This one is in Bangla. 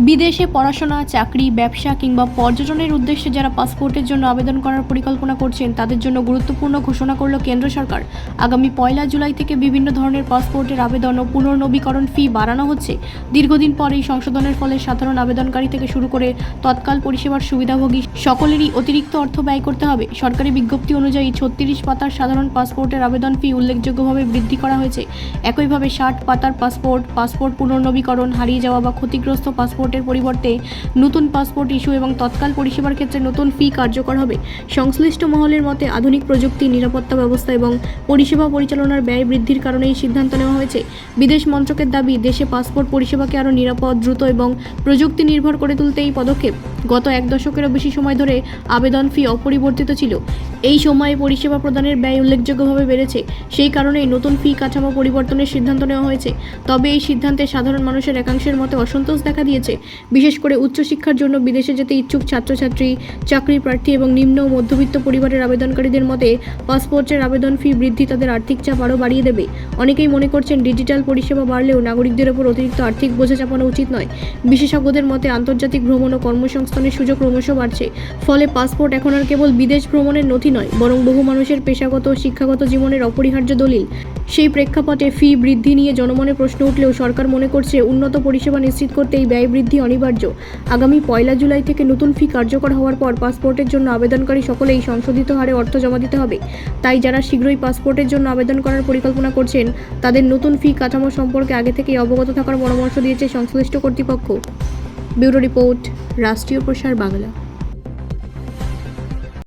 বিদেশে পড়াশোনা, চাকরি, ব্যবসা কিংবা পর্যটনের উদ্দেশ্যে যারা পাসপোর্টের জন্য আবেদন করার পরিকল্পনা করছেন তাদের জন্য গুরুত্বপূর্ণ ঘোষণা করল কেন্দ্র সরকার। আগামী 1 জুলাই থেকে বিভিন্ন ধরনের পাসপোর্টের আবেদন ও পুনর্নবীকরণ ফি বাড়ানো হচ্ছে। দীর্ঘদিন পর এই সংশোধনের ফলে সাধারণ আবেদনকারী থেকে শুরু করে তৎকাল পরিষেবার সুবিধাভোগী সকলেরই অতিরিক্ত অর্থ ব্যয় করতে হবে। সরকারি বিজ্ঞপ্তি অনুযায়ী 36 পাতার সাধারণ পাসপোর্টের আবেদন ফি উল্লেখযোগ্যভাবে বৃদ্ধি করা হয়েছে। একইভাবে 60 পাতার পাসপোর্ট পুনর্নবীকরণ, হারিয়ে যাওয়া বা ক্ষতিগ্রস্ত পাসপোর্টের পরিবর্তে নতুন পাসপোর্ট ইস্যু এবং তৎকাল পরিষেবার ক্ষেত্রে নতুন ফি কার্যকর হবে। সংশ্লিষ্ট মহলের মতে আধুনিক প্রযুক্তি, নিরাপত্তা ব্যবস্থা এবং পরিষেবা পরিচালনার ব্যয় বৃদ্ধির কারণে এই সিদ্ধান্ত নেওয়া হয়েছে। বিদেশ মন্ত্রকের দাবি, দেশে পাসপোর্ট পরিষেবাকে আরও নিরাপদ, দ্রুত এবং প্রযুক্তি নির্ভর করে তুলতে এই পদক্ষেপ। গত 1 দশকেরও বেশি সময় ধরে আবেদন ফি অপরিবর্তিত ছিল। এই সময়ে পরিষেবা প্রদানের ব্যয় উল্লেখযোগ্যভাবে বেড়েছে। সেই কারণেই নতুন ফি কাঠামো পরিবর্তনের সিদ্ধান্ত নেওয়া হয়েছে। তবে এই সিদ্ধান্তে সাধারণ মানুষের একাংশের মতে অসন্তোষ দেখা দিয়েছে। বিশেষ করে উচ্চশিক্ষার জন্য বিদেশে যেতে ইচ্ছুক ছাত্রছাত্রী, চাকরি প্রার্থী এবং নিম্ন ও মধ্যবিত্ত পরিবারের আবেদনকারীদের মতে পাসপোর্টের আবেদন ফি বৃদ্ধি তাদের আর্থিক চাপ আরও বাড়িয়ে দেবে। অনেকেই মনে করছেন, ডিজিটাল পরিষেবা বাড়লেও নাগরিকদের ওপর অতিরিক্ত আর্থিক বোঝা চাপানো উচিত নয়। বিশেষজ্ঞদের মতে আন্তর্জাতিক ভ্রমণ ও কর্মসংস্থানের সুযোগ ক্রমশ বাড়ছে। ফলে পাসপোর্ট এখন আর কেবল বিদেশ ভ্রমণের নথি নয়, বরং বহু মানুষের পেশাগত ও শিক্ষাগত জীবনের অপরিহার্য দলিল। সেই প্রেক্ষাপটে ফি বৃদ্ধি নিয়ে জনমনে প্রশ্ন উঠলেও সরকার মনে করছে, উন্নত পরিষেবা নিশ্চিত করতে এই ব্যয় বৃদ্ধি অনিবার্য। আগামী 1 জুলাই থেকে নতুন ফি কার্যকর হওয়ার পর পাসপোর্টের জন্য আবেদনকারী সকলেই সংশোধিত হারে অর্থ জমা দিতে হবে। তাই যারা শীঘ্রই পাসপোর্টের জন্য আবেদন করার পরিকল্পনা করছেন তাদের নতুন ফি কাঠামো সম্পর্কে আগে থেকেই অবগত থাকার পরামর্শ দিয়েছে সংশ্লিষ্ট কর্তৃপক্ষ। ব্যুরো রিপোর্ট, রাষ্ট্রীয় প্রসার বাংলা।